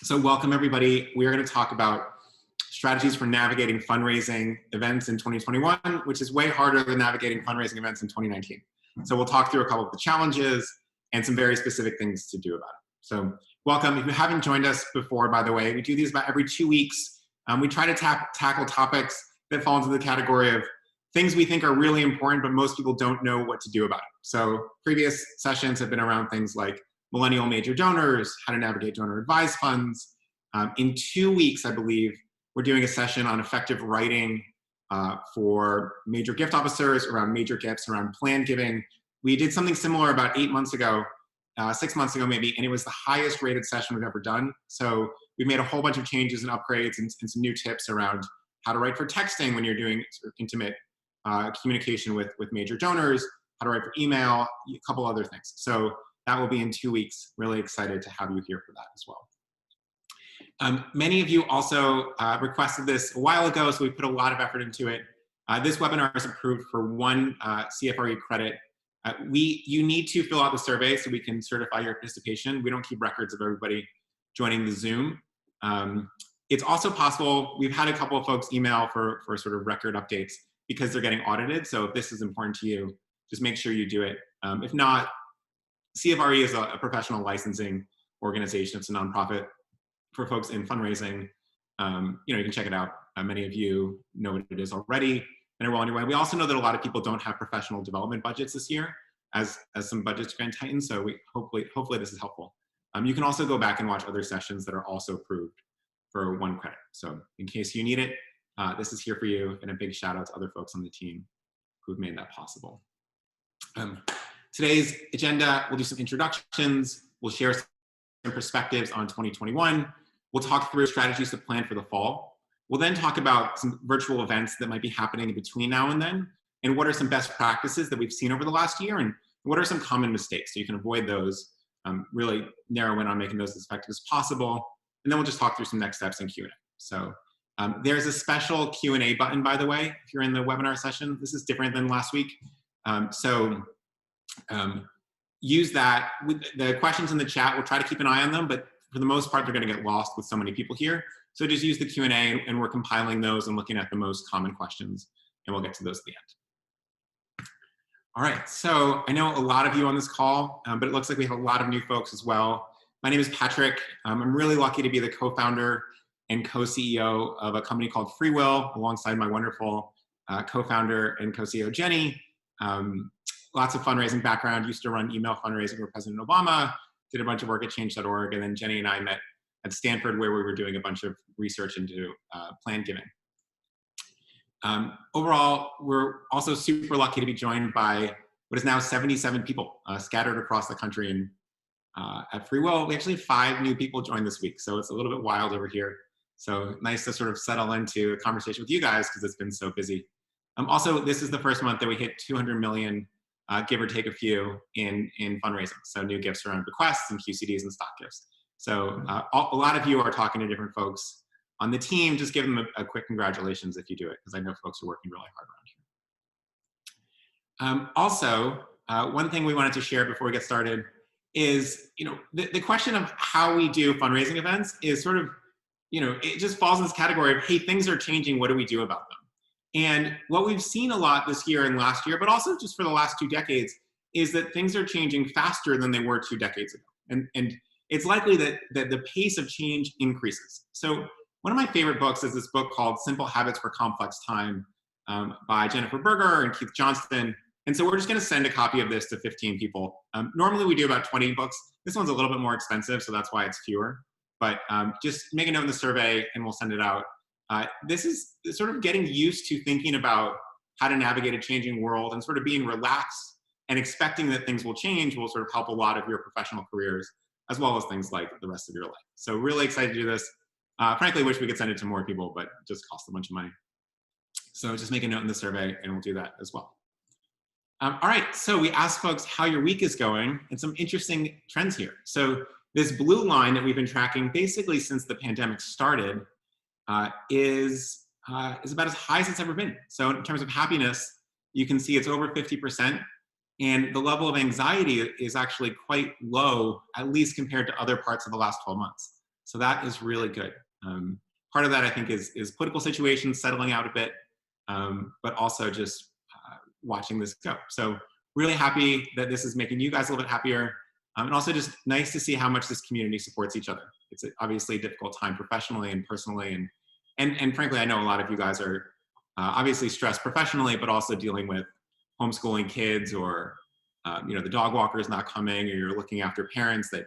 So welcome everybody. We are going to talk about strategies for navigating fundraising events in 2021, which is way harder than navigating fundraising events in 2019. So we'll talk through a couple of the challenges and some very specific things to do about it. So welcome. If you haven't joined us before, by the way, we do these about every 2 weeks. We try to tackle topics that fall into the category of things we think are really important, but most people don't know what to do about it. So previous sessions have been around things like millennial major donors, how to navigate donor advised funds. In 2 weeks, I believe, we're doing a session on effective writing for major gift officers, around major gifts, around planned giving. We did something similar about 8 months ago, 6 months ago maybe, and it was the highest rated session we've ever done. So we made a whole bunch of changes and upgrades and some new tips around how to write for texting when you're doing sort of intimate communication with major donors, how to write for email, a couple other things. So that will be in 2 weeks. Really excited to have you here for that as well. Many of you also requested this a while ago, so we put a lot of effort into it. This webinar is approved for 1 CFRE credit. You need to fill out the survey so we can certify your participation. We don't keep records of everybody joining the Zoom. It's also possible, we've had a couple of folks email for sort of record updates because they're getting audited. So if this is important to you, just make sure you do it. If not, CFRE is a professional licensing organization. It's a nonprofit for folks in fundraising. You can check it out. Many of you know what it is already and are well on your way. We also know that a lot of people don't have professional development budgets this year, as some budgets are going to tighten. So hopefully this is helpful. You can also go back and watch other sessions that are also approved for 1 credit. So in case you need it, this is here for you. And a big shout out to other folks on the team who've made that possible. Today's agenda, we'll do some introductions. We'll share some perspectives on 2021. We'll talk through strategies to plan for the fall. We'll then talk about some virtual events that might be happening in between now and then, and what are some best practices that we've seen over the last year, and what are some common mistakes so you can avoid those, really narrow in on making those as effective as possible. And then we'll just talk through some next steps in Q&A. So there's a special Q&A button, by the way, if you're in the webinar session. This is different than last week. Use that. With the questions in the chat, we'll try to keep an eye on them, but for the most part, they're going to get lost with so many people here. So just use the Q&A, and we're compiling those and looking at the most common questions, and we'll get to those at the end. All right, so I know a lot of you on this call, but it looks like we have a lot of new folks as well. My name is Patrick. I'm really lucky to be the co-founder and co-CEO of a company called FreeWill, alongside my wonderful co-founder and co-CEO, Jenny. Lots of fundraising background, used to run email fundraising for President Obama, did a bunch of work at change.org, and then Jenny and I met at Stanford, where we were doing a bunch of research into planned giving. Overall, we're also super lucky to be joined by what is now 77 people scattered across the country. And at FreeWill, we actually have 5 new people joined this week, so it's a little bit wild over here. So nice to sort of settle into a conversation with you guys because it's been so busy. Also, this is the first month that we hit 200 million, give or take a few, in fundraising. So new gifts around bequests and QCDs and stock gifts. So a lot of you are talking to different folks on the team. Just give them a quick congratulations if you do it, because I know folks are working really hard around here. Also, one thing we wanted to share before we get started is, the question of how we do fundraising events is sort of, it just falls in this category of, hey, things are changing, what do we do about them? And what we've seen a lot this year and last year, but also just for the last 2 decades, is that things are changing faster than they were 2 decades ago. And it's likely that the pace of change increases. So one of my favorite books is this book called Simple Habits for Complex Time by Jennifer Berger and Keith Johnston. And so we're just gonna send a copy of this to 15 people. Normally we do about 20 books. This one's a little bit more expensive, so that's why it's fewer. But just make a note in the survey and we'll send it out. This is sort of getting used to thinking about how to navigate a changing world, and sort of being relaxed and expecting that things will change will sort of help a lot of your professional careers, as well as things like the rest of your life. So really excited to do this. Frankly, wish we could send it to more people, but it just costs a bunch of money. So just make a note in the survey and we'll do that as well. All right, so we asked folks how your week is going, and some interesting trends here. So this blue line that we've been tracking basically since the pandemic started is about as high as it's ever been. So in terms of happiness, you can see it's over 50%, and the level of anxiety is actually quite low, at least compared to other parts of the last 12 months. So that is really good. Part of that, I think, is political situations settling out a bit, but also just watching this go. So really happy that this is making you guys a little bit happier. And also just nice to see how much this community supports each other. It's obviously a difficult time professionally and personally. And frankly, I know a lot of you guys are obviously stressed professionally, but also dealing with homeschooling kids, or the dog walker is not coming, or you're looking after parents that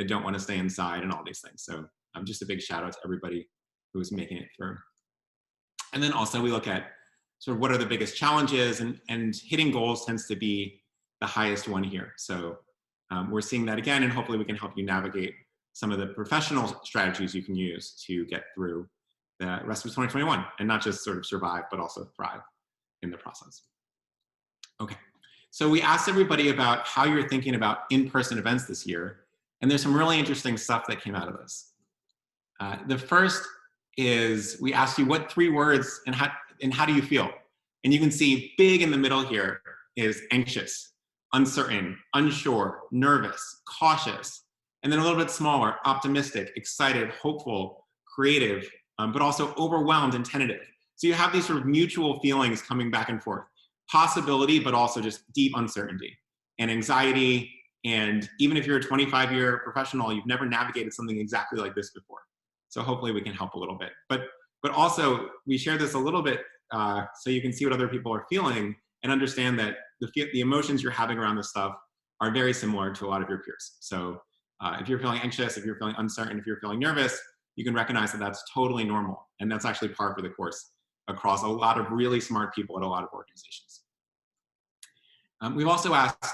don't want to stay inside, and all these things. So just a big shout out to everybody who is making it through. And then also we look at sort of what are the biggest challenges, and hitting goals tends to be the highest one here. So we're seeing that again, and hopefully we can help you navigate some of the professional strategies you can use to get through the rest of 2021, and not just sort of survive, but also thrive in the process. Okay, so we asked everybody about how you're thinking about in-person events this year, and there's some really interesting stuff that came out of this. The first is we asked you what 3 words and how do you feel? And you can see big in the middle here is anxious, uncertain, unsure, nervous, cautious, and then a little bit smaller, optimistic, excited, hopeful, creative, but also overwhelmed and tentative. So you have these sort of mutual feelings coming back and forth. Possibility, but also just deep uncertainty and anxiety. And even if you're a 25-year professional, you've never navigated something exactly like this before. So hopefully we can help a little bit. But also we share this a little bit so you can see what other people are feeling and understand that the emotions you're having around this stuff are very similar to a lot of your peers. So if you're feeling anxious, if you're feeling uncertain, if you're feeling nervous, you can recognize that that's totally normal. And that's actually par for the course across a lot of really smart people at a lot of organizations. We've also asked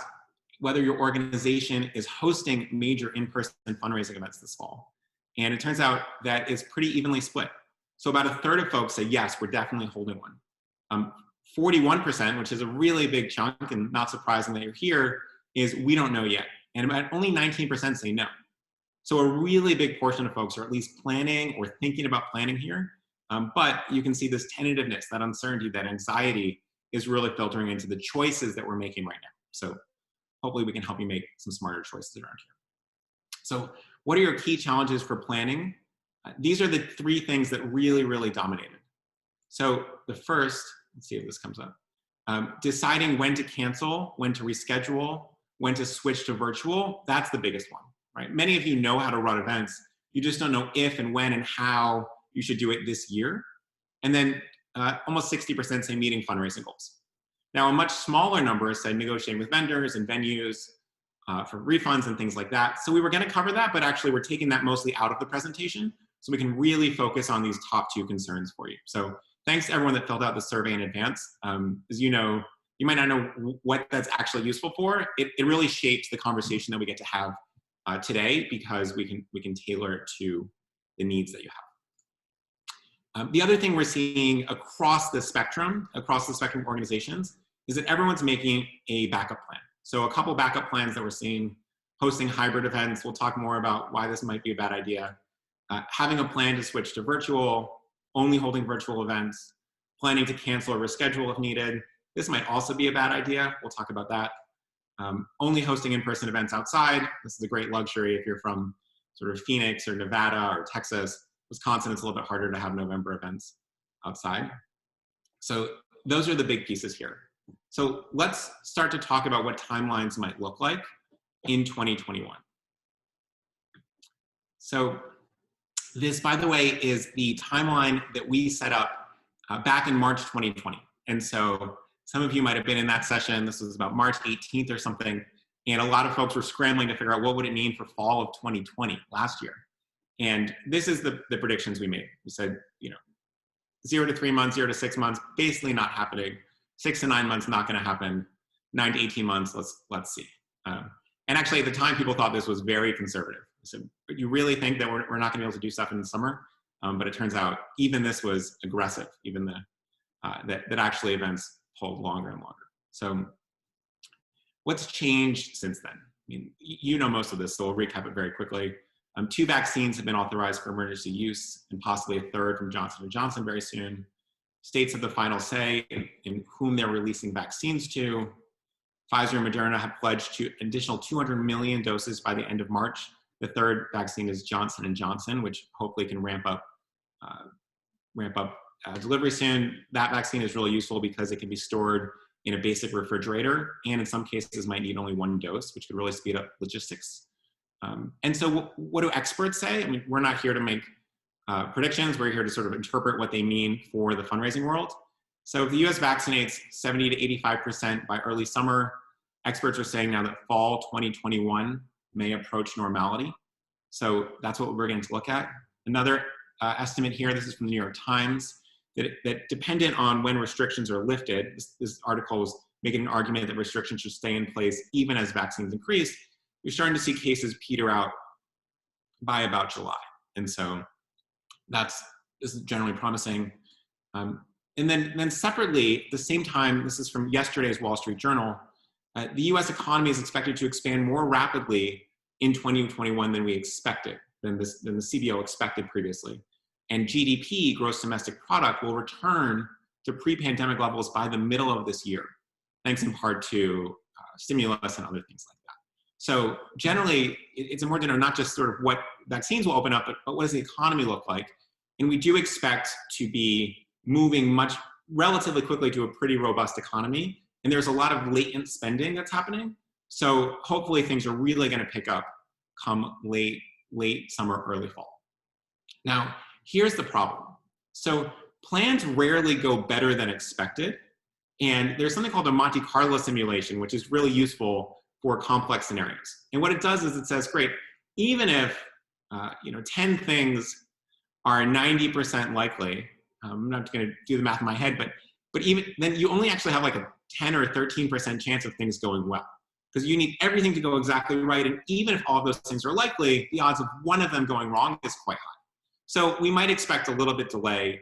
whether your organization is hosting major in-person fundraising events this fall. And it turns out that it's pretty evenly split. So about 1/3 of folks say, yes, we're definitely holding one. 41%, which is a really big chunk and not surprising that you're here, is we don't know yet. And about only 19% say no. So a really big portion of folks are at least planning or thinking about planning here. But you can see this tentativeness, that uncertainty, that anxiety is really filtering into the choices that we're making right now. So hopefully we can help you make some smarter choices around here. So what are your key challenges for planning? These are the 3 things that really, really dominated. So the first, let's see if this comes up, deciding when to cancel, when to reschedule, when to switch to virtual, that's the biggest one, right? Many of you know how to run events. You just don't know if and when and how you should do it this year. And then almost 60% say meeting fundraising goals. Now, a much smaller number said negotiating with vendors and venues for refunds and things like that. So we were going to cover that, but actually we're taking that mostly out of the presentation so we can really focus on these top 2 concerns for you. So thanks to everyone that filled out the survey in advance. As you know, you might not know what that's actually useful for. It really shapes the conversation that we get to have today, because we can tailor it to the needs that you have. The other thing we're seeing across the spectrum organizations, is that everyone's making a backup plan. So a couple backup plans that we're seeing: hosting hybrid events. We'll talk more about why this might be a bad idea. Having a plan to switch to virtual, only holding virtual events, planning to cancel or reschedule if needed. This might also be a bad idea. We'll talk about that. Only hosting in-person events outside. This is a great luxury if you're from sort of Phoenix or Nevada or Texas. Wisconsin, it's a little bit harder to have November events outside. So those are the big pieces here. So let's start to talk about what timelines might look like in 2021. So this, by the way, is the timeline that we set up back in March 2020. And so some of you might have been in that session. This was about March 18th or something. And a lot of folks were scrambling to figure out what would it mean for fall of 2020 last year. And this is the predictions we made. We said, 0 to 3 months, 0 to 6 months, basically not happening. 6 to 9 months, not going to happen. 9 to 18 months, let's see. And actually, at the time, people thought this was very conservative. So, you really think that we're not going to be able to do stuff in the summer? But it turns out even this was aggressive. Even that actually events hold longer and longer. So, what's changed since then? I mean, you know most of this, so we'll recap it very quickly. 2 vaccines have been authorized for emergency use, and possibly a 3rd from Johnson & Johnson very soon. States have the final say in whom they're releasing vaccines to. Pfizer and Moderna have pledged to additional 200 million doses by the end of March The third vaccine is Johnson & Johnson, which hopefully can ramp up delivery soon. That vaccine is really useful because it can be stored in a basic refrigerator, and in some cases might need only one dose, which could really speed up logistics. And so what do experts say? I mean, we're not here to make predictions. We're here to sort of interpret what they mean for the fundraising world. So if the US vaccinates 70 to 85% by early summer, experts are saying now that fall 2021 may approach normality. So that's what we're going to look at. Another estimate here, this is from the New York Times, that dependent on when restrictions are lifted, this article was making an argument that restrictions should stay in place even as vaccines increase. You're starting to see cases peter out by about July. And so this is generally promising. And then separately, at the same time, this is from yesterday's Wall Street Journal, the US economy is expected to expand more rapidly in 2021 than we expected, than the CBO expected previously. And GDP, gross domestic product, will return to pre-pandemic levels by the middle of this year, thanks in part to stimulus and other things like that. So generally, it's important to know not just sort of what vaccines will open up, but what does the economy look like? And we do expect to be moving relatively quickly to a pretty robust economy. And there's a lot of latent spending that's happening. So hopefully things are really going to pick up come late summer, early fall. Now, here's the problem. So plans rarely go better than expected. And there's something called a Monte Carlo simulation, which is really useful for complex scenarios. And what it does is it says, great, even if 10 things are 90% likely, I'm not going to do the math in my head, but even then you only actually have like a 10 or 13% chance of things going well, because you need everything to go exactly right. And even if all of those things are likely, the odds of one of them going wrong is quite high. So we might expect a little bit delay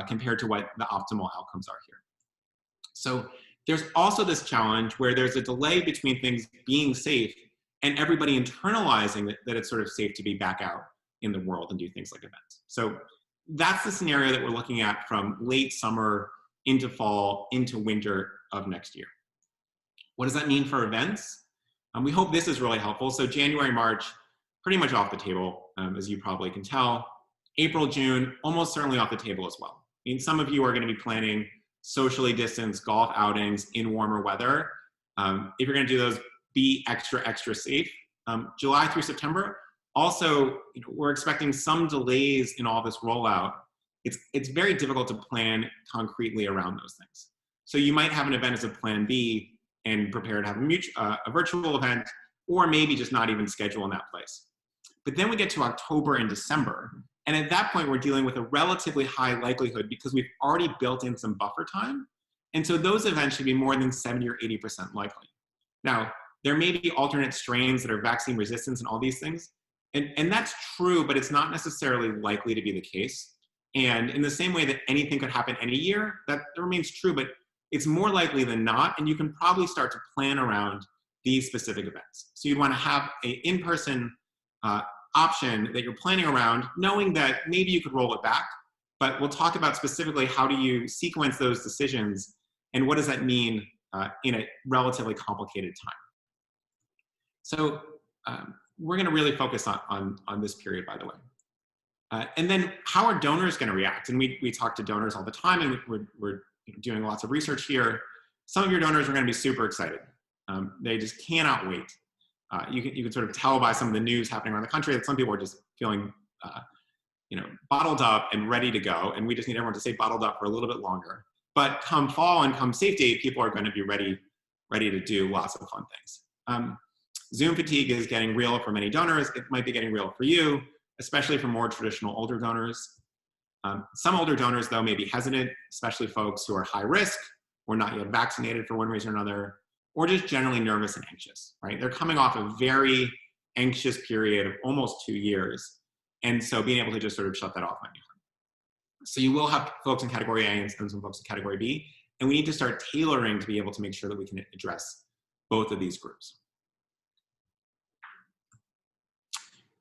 compared to what the optimal outcomes are here. So there's also this challenge where there's a delay between things being safe and everybody internalizing that it's sort of safe to be back out in the world and do things like events. So that's the scenario that we're looking at from late summer into fall, into winter of next year. What does that mean for events? We hope this is really helpful. So January, March, pretty much off the table, as you probably can tell. April, June, almost certainly off the table as well. I mean, some of you are going to be planning socially distanced golf outings in warmer weather. If you're going to do those, be extra safe. July through September, also, we're expecting some delays in all this rollout. It's very difficult to plan concretely around those things. So you might have an event as a plan B and prepare to have a virtual event, or maybe just not even schedule in that place. But then we get to October and December, and at that point, we're dealing with a relatively high likelihood because we've already built in some buffer time. And so those events should be more than 70 or 80% likely. Now, there may be alternate strains that are vaccine resistant and all these things. And that's true, but it's not necessarily likely to be the case. And in the same way that anything could happen any year, that remains true, but it's more likely than not. And you can probably start to plan around these specific events. So you'd want to have an in-person option that you're planning around, knowing that maybe you could roll it back, but we'll talk about specifically how do you sequence those decisions and what does that mean in a relatively complicated time. So we're going to really focus on this period, by the way. And then how are donors going to react? And we talk to donors all the time, and we're doing lots of research here. Some of your donors are going to be super excited. They just cannot wait. You can sort of tell by some of the news happening around the country that some people are just feeling bottled up and ready to go. And we just need everyone to stay bottled up for a little bit longer. But come fall and come safe date, people are going to be ready to do lots of fun things. Zoom fatigue is getting real for many donors. It might be getting real for you, especially for more traditional older donors. Some older donors, though, may be hesitant, especially folks who are high risk or not yet vaccinated for one reason or another, or just generally nervous and anxious, right? They're coming off a very anxious period of almost 2 years. And so being able to just sort of shut that off might be hard. So you will have folks in category A and some folks in category B, and we need to start tailoring to be able to make sure that we can address both of these groups.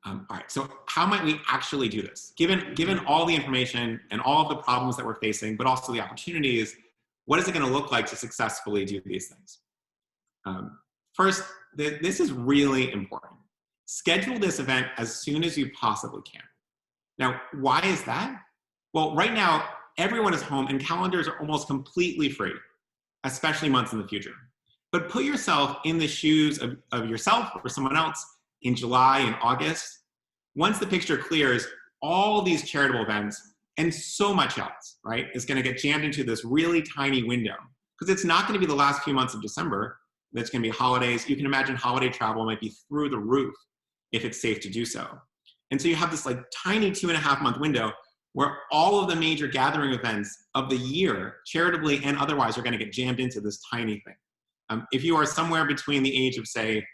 All right, so how might we actually do this? Given all the information and all of the problems that we're facing, but also the opportunities, what is it going to look like to successfully do these things? First, this is really important. schedule this event as soon as you possibly can. Now, why is that? Well, right now, everyone is home and calendars are almost completely free, especially months in the future. But put yourself in the shoes of yourself or someone else in July and August. Once the picture clears, all these charitable events and so much else, right, is going to get jammed into this really tiny window, because it's not going to be the last few months of December. That's going to be holidays. You can imagine holiday travel might be through the roof if it's safe to do so. And so you have this like tiny 2.5 month window where all of the major gathering events of the year, charitably and otherwise, are going to get jammed into this tiny thing. If you are somewhere between the age of, say,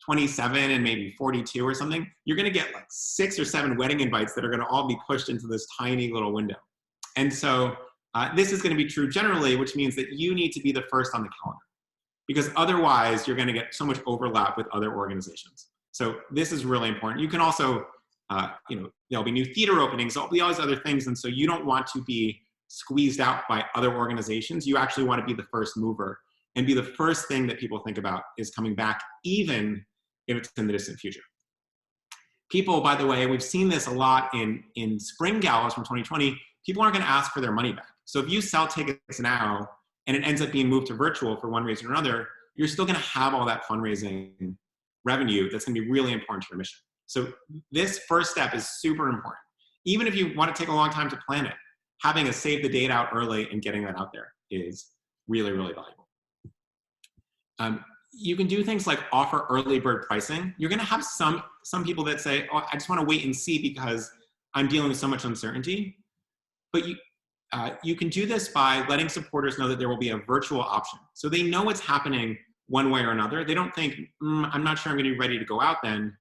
27 and maybe 42 or something, you're going to get like 6 or 7 wedding invites that are going to all be pushed into this tiny little window. And so this is going to be true generally, which means that you need to be the first on the calendar, because otherwise you're going to get so much overlap with other organizations. So this is really important. You can also, there'll be new theater openings, there'll be all these other things. And so you don't want to be squeezed out by other organizations. You actually want to be the first mover and be the first thing that people think about is coming back, even if it's in the distant future. People, by the way, we've seen this a lot in spring galas from 2020, people aren't going to ask for their money back. So if you sell tickets now and it ends up being moved to virtual for one reason or another, you're still going to have all that fundraising revenue that's going to be really important to your mission. So this first step is super important. Even if you want to take a long time to plan it, having a save the date out early and getting that out there is really, really valuable. You can do things like offer early bird pricing. You're going to have some people that say, oh, I just want to wait and see because I'm dealing with so much uncertainty. But you can do this by letting supporters know that there will be a virtual option. So they know what's happening one way or another. They don't think, I'm not sure I'm going to be ready to go out then.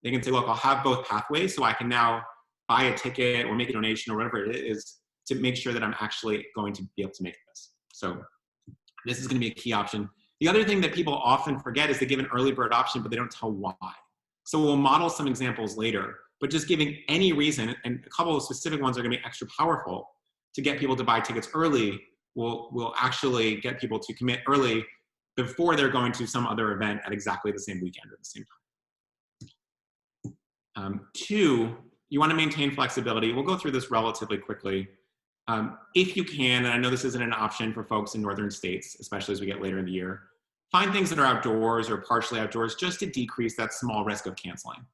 They can say, look, I'll have both pathways, so I can now buy a ticket or make a donation or whatever it is to make sure that I'm actually going to be able to make this. So this is going to be a key option. The other thing that people often forget is they give an early bird option, but they don't tell why. So we'll model some examples later, but just giving any reason, and a couple of specific ones are going to be extra powerful to get people to buy tickets early, will actually get people to commit early before they're going to some other event at exactly the same weekend or the same time. 2, you want to maintain flexibility. We'll go through this relatively quickly. If you can, and I know this isn't an option for folks in northern states, especially as we get later in the year, find things that are outdoors or partially outdoors just to decrease that small risk of canceling.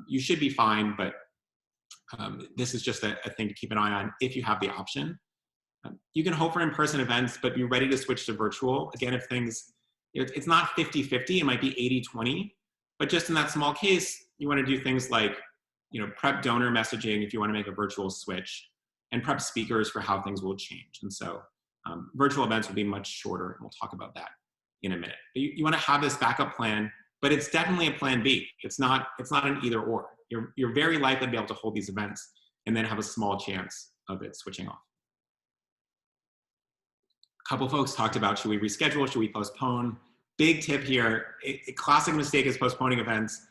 You should be fine, but this is just a thing to keep an eye on if you have the option. You can hope for in-person events, but be ready to switch to virtual. Again, if things, it's not 50-50, it might be 80-20, but just in that small case, you want to do things like, prep donor messaging if you want to make a virtual switch, and prep speakers for how things will change. And so virtual events will be much shorter, and we'll talk about that in a minute. But you want to have this backup plan, but it's definitely a plan B. It's not an either or. You're very likely to be able to hold these events and then have a small chance of it switching off. A couple folks talked about, should we reschedule, should we postpone? Big tip here, a classic mistake is postponing events.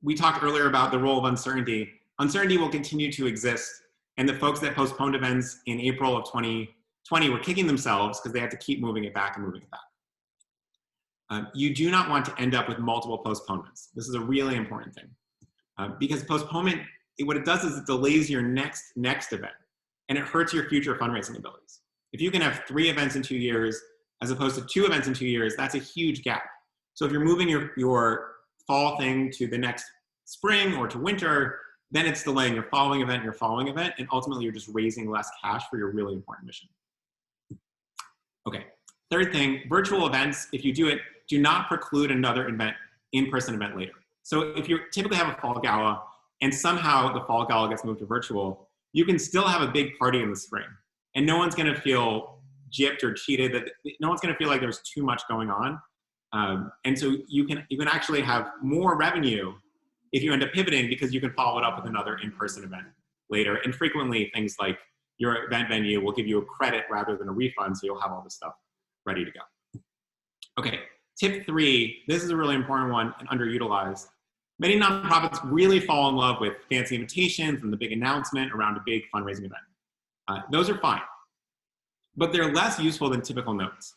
We talked earlier about the role of uncertainty. Uncertainty will continue to exist, and the folks that postponed events in April of 2020 were kicking themselves because they had to keep moving it back and moving it back. You do not want to end up with multiple postponements. This is a really important thing. Because postponement, what it does is it delays your next event, and it hurts your future fundraising abilities. If you can have 3 events in 2 years, as opposed to 2 events in 2 years, that's a huge gap. So if you're moving your fall thing to the next spring or to winter, then it's delaying your following event, and ultimately you're just raising less cash for your really important mission. Okay, third thing, virtual events, if you do it, do not preclude another in-person event later. So if you typically have a fall gala and somehow the fall gala gets moved to virtual, you can still have a big party in the spring, and no one's going to feel gypped or cheated. That no one's going to feel like there's too much going on, and so you can actually have more revenue if you end up pivoting because you can follow it up with another in-person event later. And frequently, things like your event venue will give you a credit rather than a refund, so you'll have all this stuff ready to go. Okay, tip 3. This is a really important one and underutilized. Many nonprofits really fall in love with fancy invitations and the big announcement around a big fundraising event. Those are fine, but they're less useful than typical notes.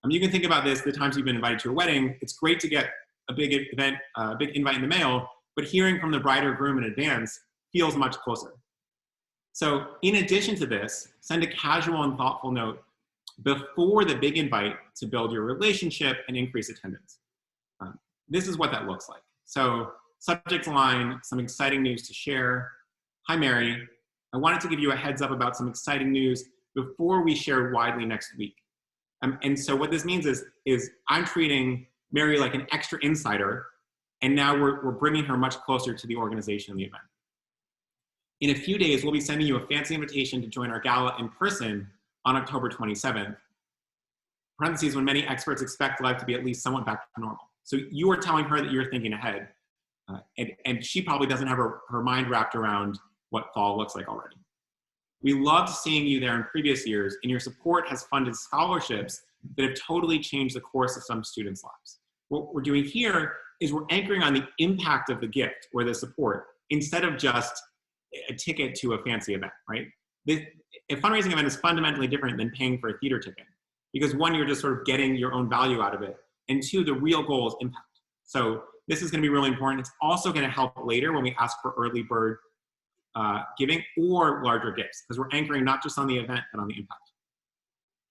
You can think about this, the times you've been invited to a wedding, it's great to get a big event, a big invite in the mail, but hearing from the bride or groom in advance feels much closer. So in addition to this, send a casual and thoughtful note before the big invite to build your relationship and increase attendance. This is what that looks like. So subject line, some exciting news to share. Hi, Mary. I wanted to give you a heads up about some exciting news before we share widely next week. And so what this means is I'm treating Mary like an extra insider, and now we're bringing her much closer to the organization and the event. In a few days, we'll be sending you a fancy invitation to join our gala in person on October 27th. Parentheses, when many experts expect life to be at least somewhat back to normal. So you are telling her that you're thinking ahead, and she probably doesn't have her mind wrapped around what fall looks like already. We loved seeing you there in previous years, and your support has funded scholarships that have totally changed the course of some students' lives. What we're doing here is we're anchoring on the impact of the gift or the support instead of just a ticket to a fancy event, right? A fundraising event is fundamentally different than paying for a theater ticket because one, you're just sort of getting your own value out of it, and two, the real goal is impact. So this is going to be really important. It's also going to help later when we ask for early bird giving or larger gifts, because we're anchoring not just on the event, but on the impact.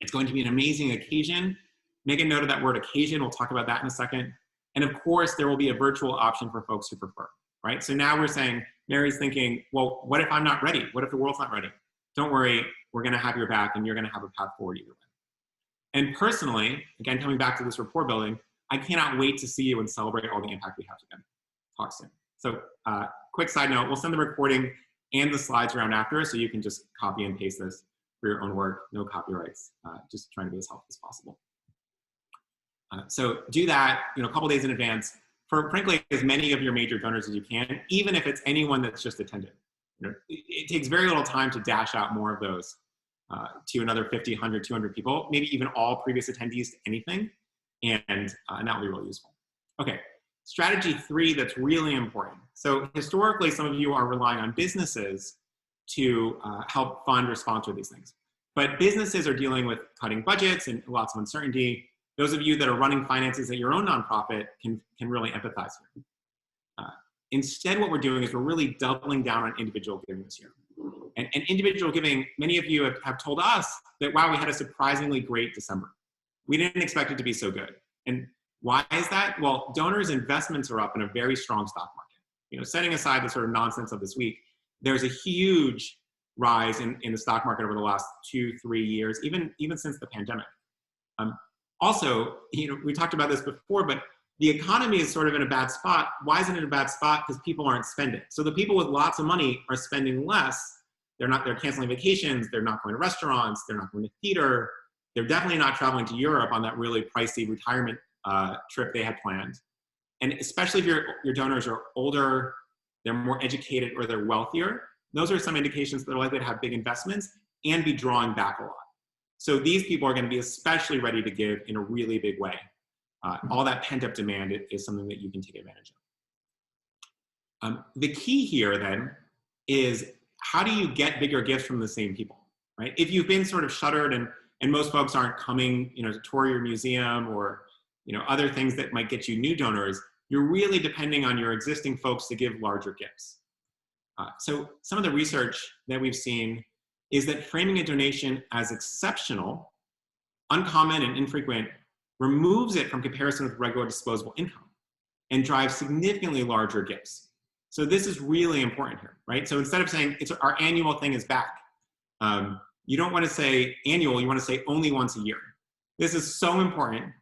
It's going to be an amazing occasion. Make a note of that word occasion. We'll talk about that in a second. And of course, there will be a virtual option for folks who prefer, right? So now we're saying, Mary's thinking, well, what if I'm not ready? What if the world's not ready? Don't worry, we're going to have your back and you're going to have a path forward either way. And personally, again, coming back to this rapport building, I cannot wait to see you and celebrate all the impact we have together. Talk soon. So quick side note, we'll send the recording and the slides around after, so you can just copy and paste this for your own work, no copyrights, just trying to be as helpful as possible. So do that, a couple days in advance for, frankly, as many of your major donors as you can, even if it's anyone that's just attended. It takes very little time to dash out more of those to another 50, 100, 200 people, maybe even all previous attendees to anything, and that will be really useful. Okay, strategy 3 that's really important. So historically, some of you are relying on businesses to help fund or sponsor these things. But businesses are dealing with cutting budgets and lots of uncertainty. Those of you that are running finances at your own nonprofit can really empathize here. Instead, what we're doing is we're really doubling down on individual giving this year. And individual giving, many of you have told us that, wow, we had a surprisingly great December. We didn't expect it to be so good. And why is that? Well, donors' investments are up in a very strong stock market. Setting aside the sort of nonsense of this week, there's a huge rise in the stock market over the last 2-3 years, even since the pandemic. Also, we talked about this before, but the economy is sort of in a bad spot. Why is it in a bad spot? Because people aren't spending. So the people with lots of money are spending less. They're canceling vacations. They're not going to restaurants. They're not going to theater. They're definitely not traveling to Europe on that really pricey retirement trip they had planned. And especially if your donors are older, they're more educated, or they're wealthier, those are some indications that they're likely to have big investments and be drawing back a lot. So these people are going to be especially ready to give in a really big way. All that pent-up demand is something that you can take advantage of. The key here then is, how do you get bigger gifts from the same people, right? If you've been sort of shuttered and most folks aren't coming, to tour your museum or, other things that might get you new donors, you're really depending on your existing folks to give larger gifts. So some of the research that we've seen is that framing a donation as exceptional, uncommon, and infrequent removes it from comparison with regular disposable income and drives significantly larger gifts. So this is really important here, right? So instead of saying our annual thing is back, you don't want to say annual, you want to say only once a year. This is so important.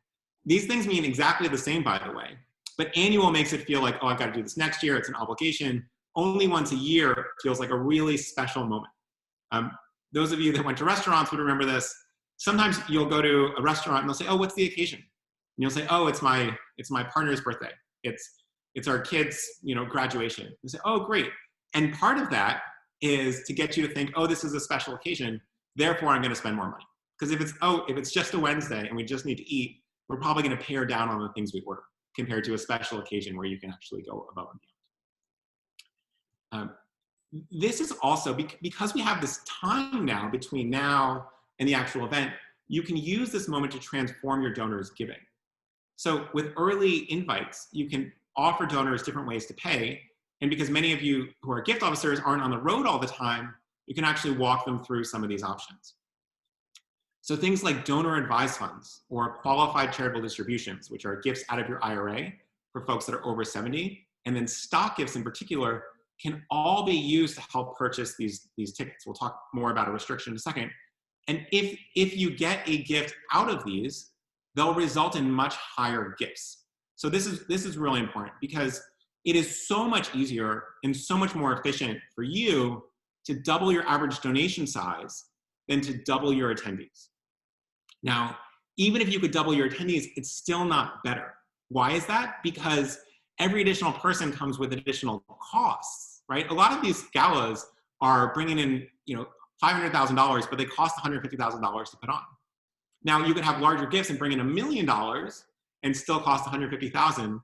These things mean exactly the same, by the way, but annual makes it feel like, oh, I've got to do this next year. It's an obligation. Only once a year feels like a really special moment. Those of you that went to restaurants would remember this. Sometimes you'll go to a restaurant and they'll say, oh, what's the occasion? And you'll say, oh, it's my partner's birthday. It's our kid's, graduation. You say, oh, great. And part of that is to get you to think, oh, this is a special occasion, therefore I'm going to spend more money. Because if it's just a Wednesday and we just need to eat, we're probably going to pare down on the things we order compared to a special occasion where you can actually go above and beyond. This is also, because we have this time now between now and the actual event, you can use this moment to transform your donors' giving. So with early invites, you can offer donors different ways to pay. And because many of you who are gift officers aren't on the road all the time, you can actually walk them through some of these options. So things like donor advised funds or qualified charitable distributions, which are gifts out of your IRA for folks that are over 70, and then stock gifts in particular, can all be used to help purchase these tickets. We'll talk more about a restriction in a second. And if you get a gift out of these, they'll result in much higher gifts. So this is really important because it is so much easier and so much more efficient for you to double your average donation size than to double your attendees. Now, even if you could double your attendees, it's still not better. Why is that? Because every additional person comes with additional costs, right? A lot of these galas are bringing in, $500,000, but they cost $150,000 to put on. Now, you could have larger gifts and bring in $1 million and still cost $150,000,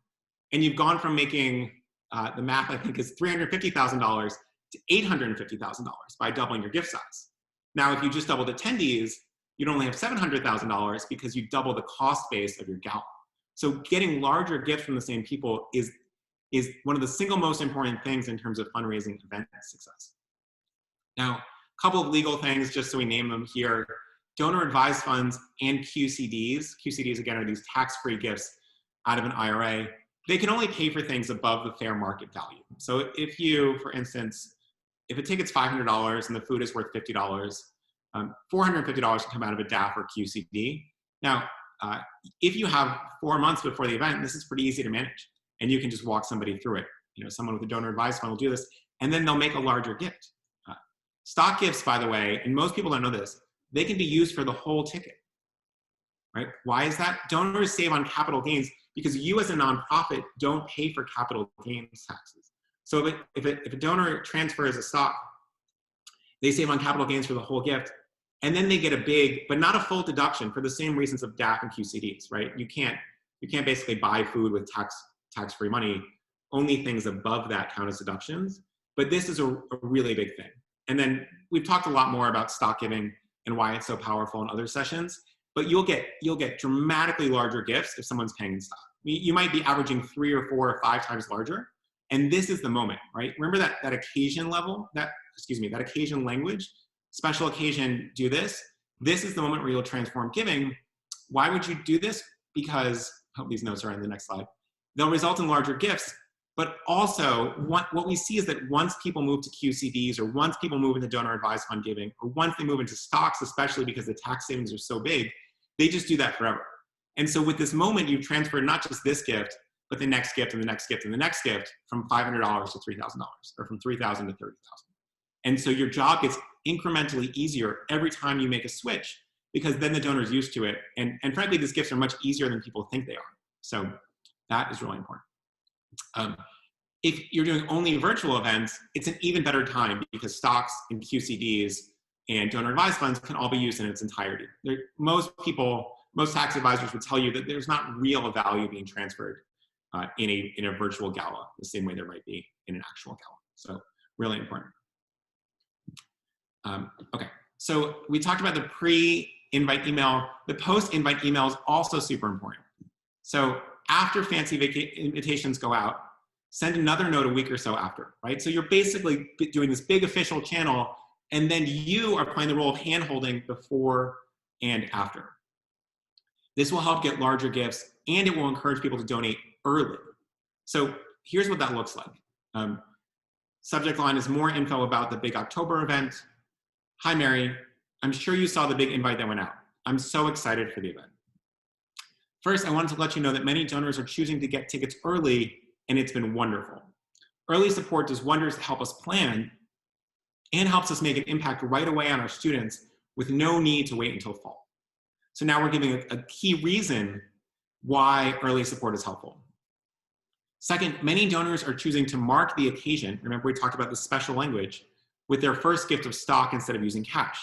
and you've gone from making the math I think is $350,000 to $850,000 by doubling your gift size. Now, if you just doubled attendees, you'd only have $700,000 because you double the cost base of your gala. So getting larger gifts from the same people is one of the single most important things in terms of fundraising event success. Now, a couple of legal things, just so we name them here. Donor advised funds and QCDs. QCDs, again, are these tax-free gifts out of an IRA. They can only pay for things above the fair market value. So if you, for instance, if a ticket's $500 and the food is worth $50, $450 can come out of a DAF or QCD. Now, if you have 4 months before the event, this is pretty easy to manage, and you can just walk somebody through it. Someone with a donor advised fund will do this, and then they'll make a larger gift. Stock gifts, by the way, and most people don't know this, they can be used for the whole ticket, right? Why is that? Donors save on capital gains because you as a nonprofit don't pay for capital gains taxes. So if a donor transfers a stock, they save on capital gains for the whole gift, and then they get a big, but not a full deduction for the same reasons of DAF and QCDs, right? You can't basically buy food with tax-free money. Only things above that count as deductions, but this is a really big thing. And then we've talked a lot more about stock giving and why it's so powerful in other sessions, but you'll get dramatically larger gifts if someone's paying in stock. You might be averaging 3 or 4 or 5 times larger, and this is the moment, right? Remember that occasion level, that occasion language, special occasion, do this. This is the moment where you'll transform giving. Why would you do this? Because, I hope these notes are on the next slide. They'll result in larger gifts, but also what we see is that once people move to QCDs or once people move into donor advised fund giving, or once they move into stocks, especially because the tax savings are so big, they just do that forever. And so with this moment, you've transferred not just this gift, but the next gift and the next gift and the next gift from $500 to $3,000 or from $3,000 to $30,000. And so your job gets incrementally easier every time you make a switch because then the donor's used to it. And frankly, these gifts are much easier than people think they are. So that is really important. If you're doing only virtual events, it's an even better time because stocks and QCDs and donor advised funds can all be used in its entirety. Most tax advisors would tell you that there's not real value being transferred in a virtual gala the same way there might be in an actual gala. So really important. Okay, so we talked about the pre-invite email. The post-invite email is also super important. So after fancy invitations go out, send another note a week or so after, right? So you're basically doing this big official channel, and then you are playing the role of hand-holding before and after. This will help get larger gifts, and it will encourage people to donate early. So here's what that looks like. Subject line is more info about the big October event. Hi, Mary. I'm sure you saw the big invite that went out. I'm so excited for the event. First, I wanted to let you know that many donors are choosing to get tickets early, and it's been wonderful. Early support does wonders to help us plan and helps us make an impact right away on our students with no need to wait until fall. So now we're giving a key reason why early support is helpful. Second, many donors are choosing to mark the occasion, remember we talked about the special language, with their first gift of stock instead of using cash.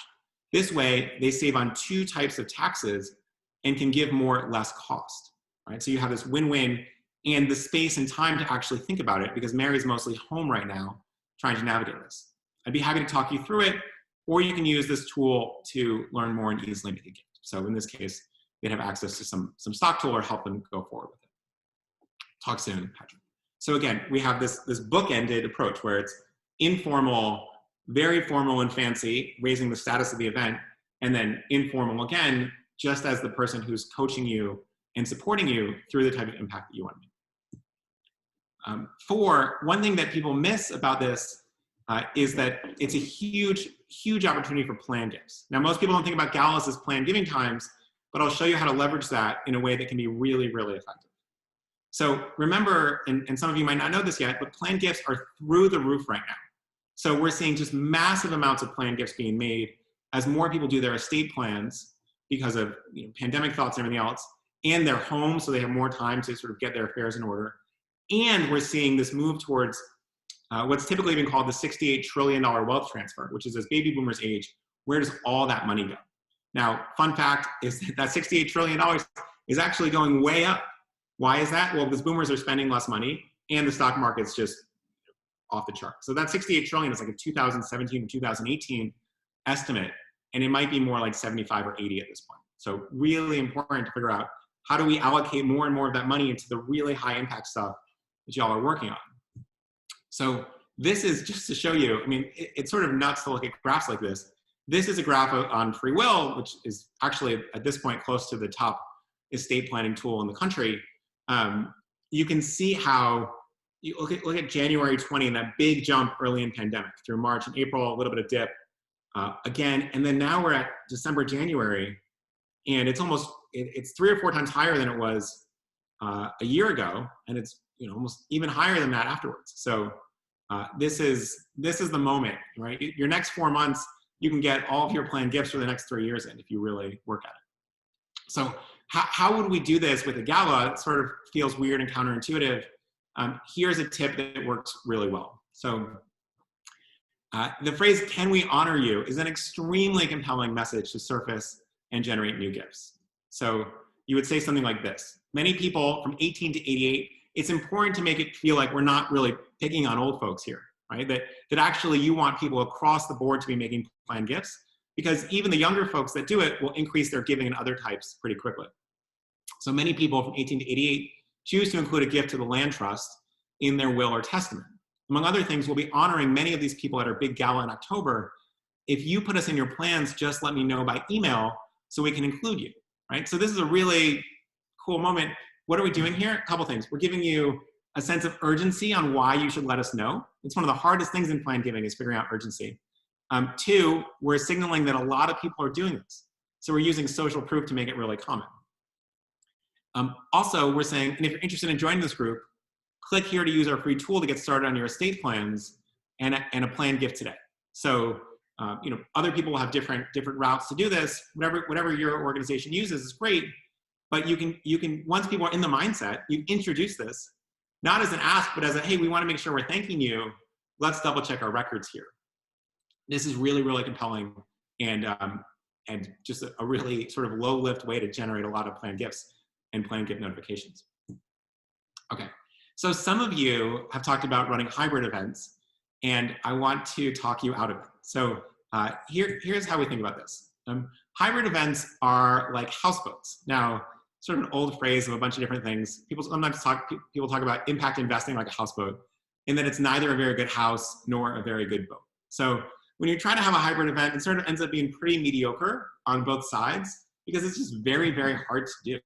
This way, they save on 2 types of taxes and can give more at less cost, right? So you have this win-win and the space and time to actually think about it because Mary's mostly home right now trying to navigate this. I'd be happy to talk you through it, or you can use this tool to learn more and easily make a gift. So in this case, they'd have access to some stock tool or help them go forward with it. Talk soon, Patrick. So again, we have this bookended approach where it's informal, very formal and fancy, raising the status of the event, and then informal again, just as the person who's coaching you and supporting you through the type of impact that you want to make. One thing that people miss about this is that it's a huge, huge opportunity for planned gifts. Now, most people don't think about galas as planned giving times, but I'll show you how to leverage that in a way that can be really, really effective. So remember, and some of you might not know this yet, but planned gifts are through the roof right now. So we're seeing just massive amounts of planned gifts being made as more people do their estate plans because of pandemic thoughts and everything else, and their home, so they have more time to sort of get their affairs in order. And we're seeing this move towards what's typically been called the $68 trillion wealth transfer, which is as baby boomers age, where does all that money go? Now, fun fact is that $68 trillion is actually going way up. Why is that? Well, because boomers are spending less money and the stock market's just off the chart. So that $68 trillion is like a 2017 to 2018 estimate, and it might be more like 75 or 80 at this point. So really important to figure out how do we allocate more and more of that money into the really high impact stuff that y'all are working on. So this is just to show you, I mean, it's sort of nuts to look at graphs like this. This is a graph on FreeWill, which is actually at this point close to the top estate planning tool in the country. You can see how you look at January 20 and that big jump early in pandemic through March and April, a little bit of dip again, and then now we're at December, January, and it's almost it's 3 or 4 times higher than it was a year ago, and it's almost even higher than that afterwards. So this is the moment, right? Your next 4 months, you can get all of your planned gifts for the next 3 years in if you really work at it. So how would we do this with a gala? It sort of feels weird and counterintuitive. Here's a tip that works really well. So the phrase, "can we honor you," is an extremely compelling message to surface and generate new gifts. So you would say something like this: many people from 18 to 88, it's important to make it feel like we're not really picking on old folks here, right? That actually you want people across the board to be making planned gifts, because even the younger folks that do it will increase their giving in other types pretty quickly. So many people from 18 to 88 choose to include a gift to the land trust in their will or testament. Among other things, we'll be honoring many of these people at our big gala in October. If you put us in your plans, just let me know by email so we can include you, right? So this is a really cool moment. What are we doing here? A couple things. We're giving you a sense of urgency on why you should let us know. It's one of the hardest things in planned giving is figuring out urgency. 2, we're signaling that a lot of people are doing this. So we're using social proof to make it really common. Also, we're saying, and if you're interested in joining this group, click here to use our free tool to get started on your estate plans and a planned gift today. So, other people will have different routes to do this. Whatever your organization uses is great, but you can once people are in the mindset, you introduce this, not as an ask, but as a, hey, we want to make sure we're thanking you. Let's double check our records here. This is really, really compelling and just a really sort of low lift way to generate a lot of planned gifts and planned gift notifications. Okay, so some of you have talked about running hybrid events, and I want to talk you out of it. So here's how we think about this. Hybrid events are like houseboats. Now, sort of an old phrase of a bunch of different things. People talk about impact investing like a houseboat, and that it's neither a very good house nor a very good boat. So when you try to have a hybrid event, it sort of ends up being pretty mediocre on both sides because it's just very, very hard to do.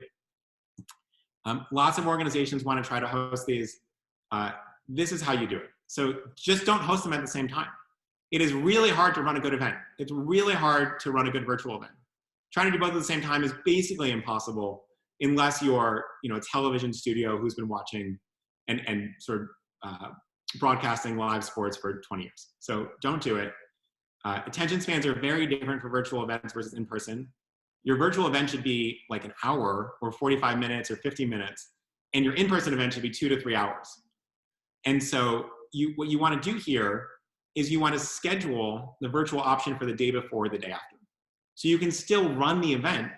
Lots of organizations want to try to host these. This is how you do it. So just don't host them at the same time. It is really hard to run a good event. It's really hard to run a good virtual event. Trying to do both at the same time is basically impossible unless you're a television studio who's been watching and sort of broadcasting live sports for 20 years. So don't do it. Attention spans are very different for virtual events versus in person. Your virtual event should be like an hour or 45 minutes or 50 minutes, and your in-person event should be 2 to 3 hours. And so what you want to do here is you want to schedule the virtual option for the day before or the day after. So you can still run the event,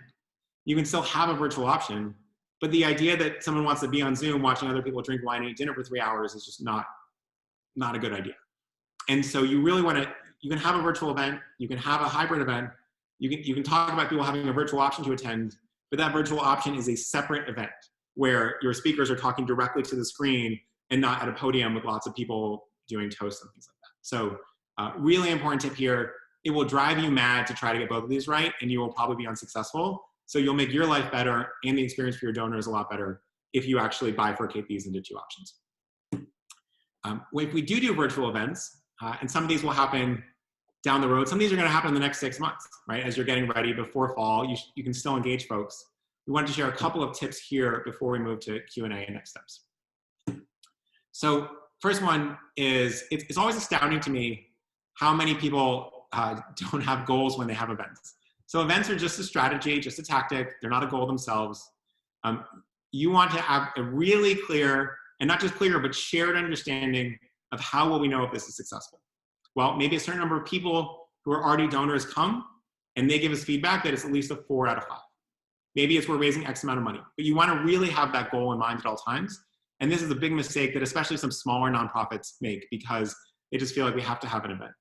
you can still have a virtual option, but the idea that someone wants to be on Zoom watching other people drink wine and eat dinner for 3 hours is just not a good idea. And so you really want to, you can have a virtual event, you can have a hybrid event, you can talk about people having a virtual option to attend, but that virtual option is a separate event where your speakers are talking directly to the screen and not at a podium with lots of people doing toasts and things like that. So really important tip here, it will drive you mad to try to get both of these right, and you will probably be unsuccessful. So you'll make your life better and the experience for your donors a lot better if you actually bifurcate these into two options. If we do virtual events, and some of these will happen down the road, some of these are going to happen in the next 6 months, right? As you're getting ready before fall, you can still engage folks. We wanted to share a couple of tips here before we move to Q&A and next steps. So first one is, it's always astounding to me how many people don't have goals when they have events. So events are just a strategy, just a tactic. They're not a goal themselves. You want to have a really clear, and not just clear, but shared understanding of how will we know if this is successful. Well, maybe a certain number of people who are already donors come and they give us feedback that it's at least a 4 out of 5. Maybe it's we're raising X amount of money, but you want to really have that goal in mind at all times. And this is a big mistake that especially some smaller nonprofits make because they just feel like we have to have an event.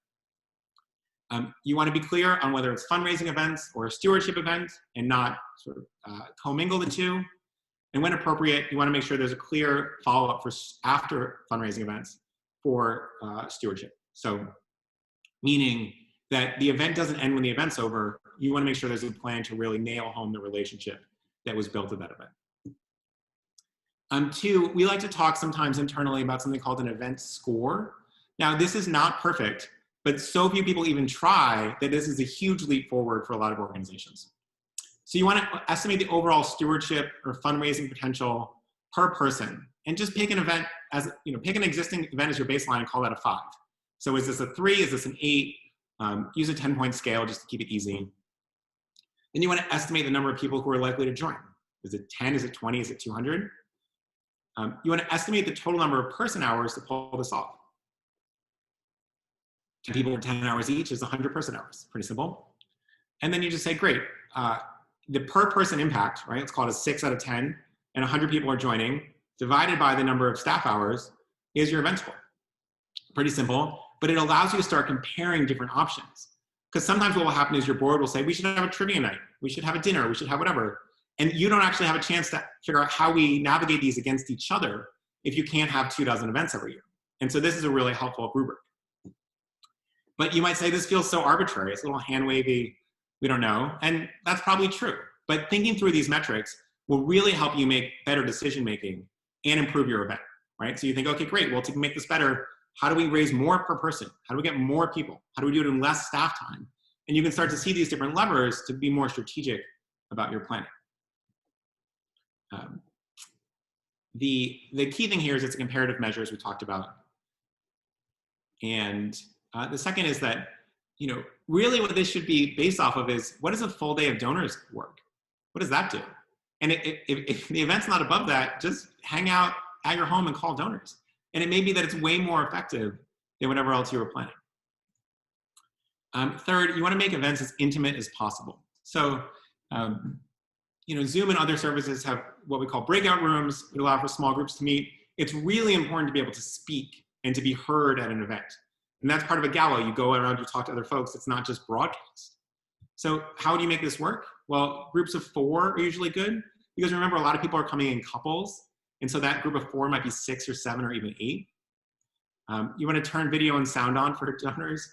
You want to be clear on whether it's fundraising events or a stewardship event and not sort of commingle the two. And when appropriate, you want to make sure there's a clear follow-up for after fundraising events for stewardship. So meaning that the event doesn't end when the event's over. You want to make sure there's a plan to really nail home the relationship that was built at that event. 2, we like to talk sometimes internally about something called an event score. Now, this is not perfect, but so few people even try that this is a huge leap forward for a lot of organizations. So you want to estimate the overall stewardship or fundraising potential per person, and just pick an event as, pick an existing event as your baseline and call that a 5. So is this a 3? Is this an 8? Use a 10-point scale just to keep it easy. Then you want to estimate the number of people who are likely to join. Is it 10? Is it 20? Is it 200? You want to estimate the total number of person hours to pull this off. 10 people, 10 hours each is 100 person hours. Pretty simple. And then you just say, great. The per person impact, right? Let's call it a 6 out of 10, and 100 people are joining, divided by the number of staff hours is your event score. Pretty simple, but it allows you to start comparing different options. Because sometimes what will happen is your board will say, we should have a trivia night, we should have a dinner, we should have whatever. And you don't actually have a chance to figure out how we navigate these against each other if you can't have 24 events every year. And so this is a really helpful rubric. But you might say this feels so arbitrary, it's a little hand wavy, we don't know. And that's probably true. But thinking through these metrics will really help you make better decision making and improve your event, right? So you think, okay, great, well, to make this better, how do we raise more per person? How do we get more people? How do we do it in less staff time? And you can start to see these different levers to be more strategic about your planning. The key thing here is it's a comparative measure, as we talked about. And the second is that, really what this should be based off of is, what does a full day of donors work? What does that do? And if the event's not above that, just hang out at your home and call donors. And it may be that it's way more effective than whatever else you were planning. Third, you want to make events as intimate as possible. So, Zoom and other services have what we call breakout rooms. It allows for small groups to meet. It's really important to be able to speak and to be heard at an event. And that's part of a gala. You go around, you talk to other folks. It's not just broadcast. So how do you make this work? Well, groups of 4 are usually good, because remember, a lot of people are coming in couples. And so that group of 4 might be 6 or 7 or even 8. You want to turn video and sound on for donors.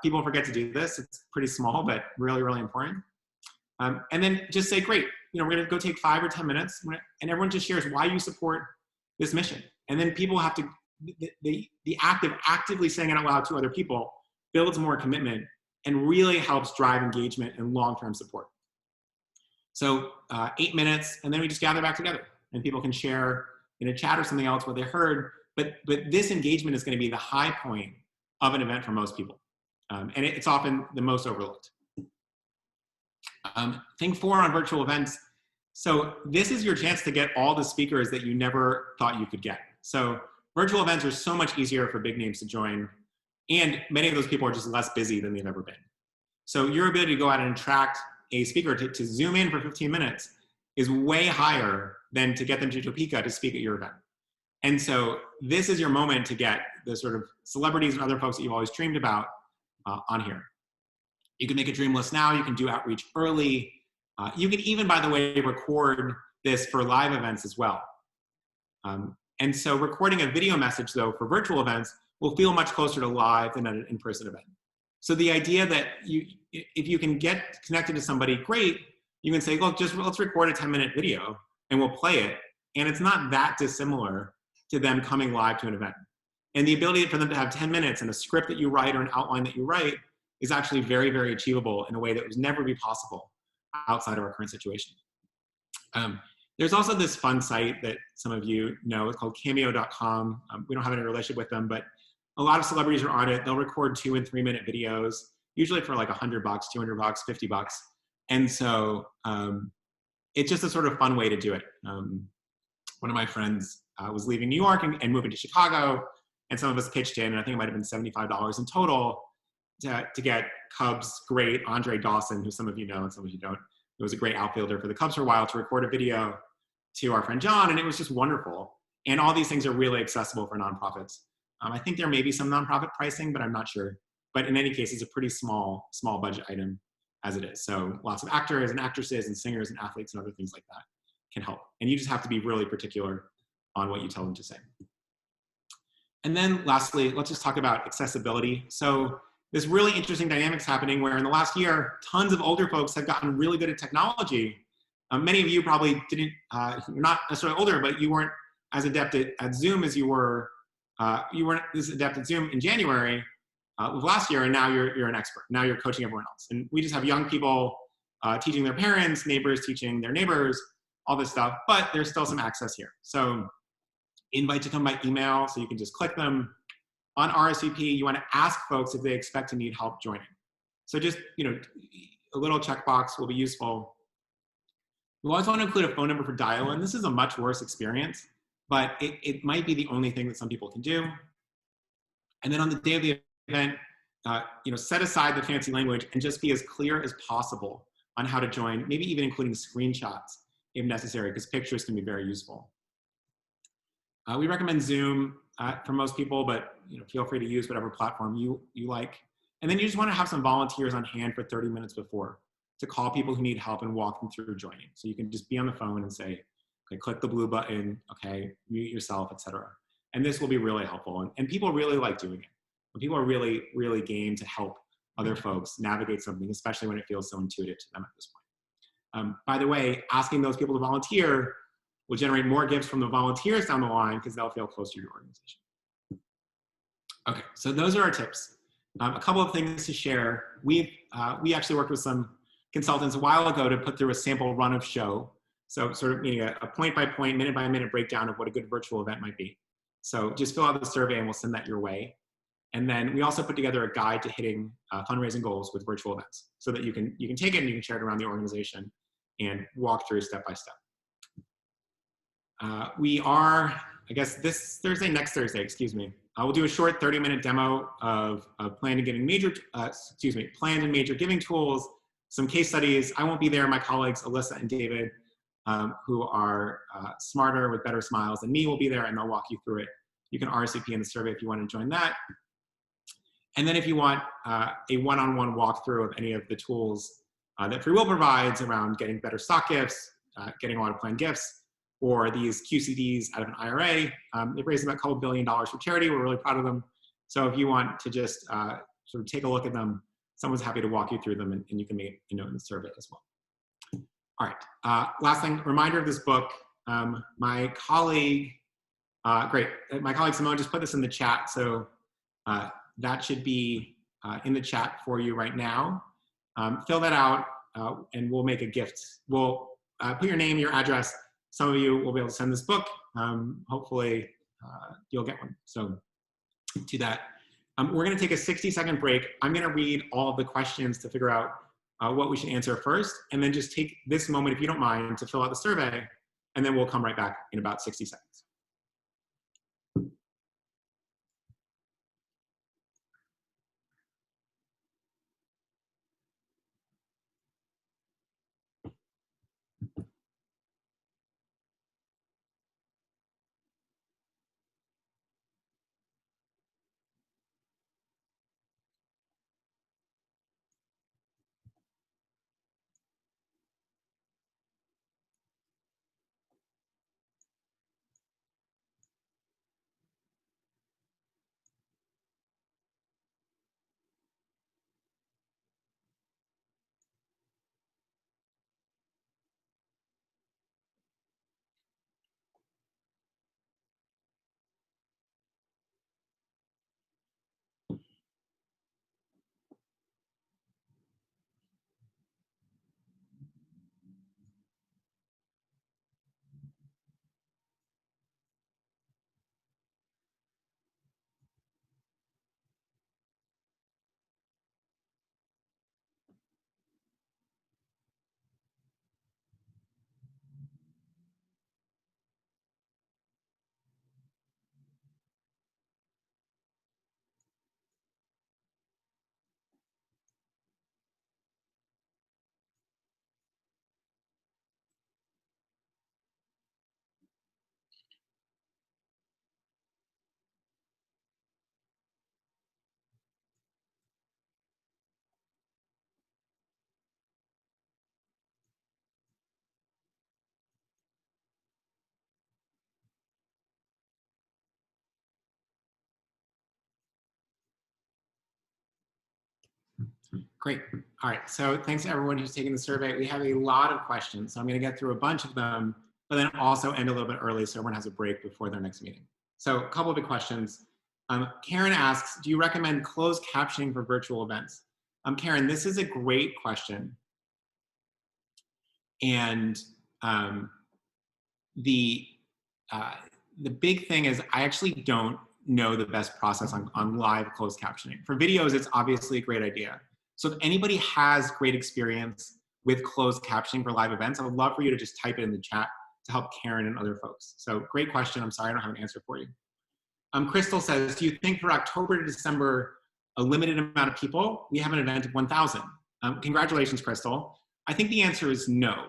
People forget to do this. It's pretty small, but really, really important. And then just say, great, we're going to go take 5 or 10 minutes, and everyone just shares why you support this mission. And then people have to, the act of actively saying it out loud to other people builds more commitment and really helps drive engagement and long-term support. So 8 minutes, and then we just gather back together, and people can share in a chat or something else what they heard. But this engagement is going to be the high point of an event for most people. And it's often the most overlooked. Thing 4 on virtual events. So this is your chance to get all the speakers that you never thought you could get. So virtual events are so much easier for big names to join. And many of those people are just less busy than they've ever been. So your ability to go out and attract a speaker to Zoom in for 15 minutes is way higher than to get them to Topeka to speak at your event. And so this is your moment to get the sort of celebrities and other folks that you've always dreamed about on here. You can make a dream list now. You can do outreach early. You can even, by the way, record this for live events as well. And so recording a video message, though, for virtual events will feel much closer to live than an in-person event. So the idea that if you can get connected to somebody, great, you can say, look, let's record a 10-minute video and we'll play it. And it's not that dissimilar to them coming live to an event. And the ability for them to have 10 minutes and a script that you write or an outline that you write is actually very, very achievable in a way that would never be possible outside of our current situation. There's also this fun site that some of you know. It's called cameo.com. We don't have any relationship with them, but a lot of celebrities are on it. They'll record 2- and 3-minute videos, usually for like $100, $200, $50. And so it's just a sort of fun way to do it. One of my friends was leaving New York and moving to Chicago, and some of us pitched in, and I think it might have been $75 in total to get Cubs great Andre Dawson, who some of you know and some of you don't. It was a great outfielder for the Cubs for a while, to record a video to our friend John, and it was just wonderful. And all these things are really accessible for nonprofits. I think there may be some nonprofit pricing, but I'm not sure. But in any case, it's a pretty small budget item as it is. So lots of actors and actresses and singers and athletes and other things like that can help. And you just have to be really particular on what you tell them to say. And then lastly, let's just talk about accessibility. So this really interesting dynamic's happening where in the last year, tons of older folks have gotten really good at technology. Many of you probably didn't, you're not necessarily older, but you weren't as adept at Zoom as you weren't as adept at Zoom in January of last year, and now you're an expert. Now you're coaching everyone else. And we just have young people teaching their parents, neighbors teaching their neighbors, all this stuff, but there's still some access here. So invite to come by email, so you can just click them. On RSVP, you want to ask folks if they expect to need help joining. So just, a little checkbox will be useful. You always want to include a phone number for dial-in. This is a much worse experience, but it might be the only thing that some people can do. And then on the day of the event, set aside the fancy language and just be as clear as possible on how to join, maybe even including screenshots if necessary, because pictures can be very useful. We recommend Zoom for most people, but feel free to use whatever platform you like. And then you just want to have some volunteers on hand for 30 minutes before to call people who need help and walk them through joining. So you can just be on the phone and say, okay, click the blue button, okay, mute yourself, etc. And this will be really helpful. And people really like doing it. And people are really, really game to help other folks navigate something, especially when it feels so intuitive to them at this point. By the way, asking those people to volunteer will generate more gifts from the volunteers down the line because they'll feel closer to your organization. Okay, so those are our tips. A couple of things to share. We actually worked with some consultants a while ago to put through a sample run of show. So sort of meaning a point-by-point, minute-by-minute breakdown of what a good virtual event might be. So just fill out the survey and we'll send that your way. And then we also put together a guide to hitting fundraising goals with virtual events so that you can take it and you can share it around the organization and walk through step by step. We are, I guess next Thursday, excuse me. We'll do a short 30-minute demo of planned and major giving tools, some case studies. I won't be there. My colleagues, Alyssa and David, who are smarter with better smiles than me, will be there and they'll walk you through it. You can RSVP in the survey if you want to join that. And then if you want a one-on-one walkthrough of any of the tools that FreeWill provides around getting better stock gifts, getting a lot of planned gifts, or these QCDs out of an IRA. They've raised about a couple $2 billion for charity. We're really proud of them. So if you want to just sort of take a look at them, someone's happy to walk you through them, and you can make a note in the survey as well. All right, last thing, reminder of this book. My colleague Simone just put this in the chat, so that should be in the chat for you right now. Fill that out, and we'll make a gift. We'll put your name, your address. Some of you will be able to send this book. Hopefully, you'll get one. So to that, we're going to take a 60-second break. I'm going to read all of the questions to figure out what we should answer first, and then just take this moment, if you don't mind, to fill out the survey, and then we'll come right back in about 60 seconds. Great. All right. So thanks to everyone who's taken the survey. We have a lot of questions. So I'm going to get through a bunch of them, but then also end a little bit early so everyone has a break before their next meeting. So a couple of big questions. Karen asks, do you recommend closed captioning for virtual events? Karen, this is a great question. And the big thing is I actually don't know the best process on live closed captioning. For videos, it's obviously a great idea. So if anybody has great experience with closed captioning for live events, I would love for you to just type it in the chat to help Karen and other folks. So great question. I'm sorry I don't have an answer for you. Crystal says, do you think for October to December, a limited amount of people? We have an event of 1,000. Congratulations, Crystal. I think the answer is no.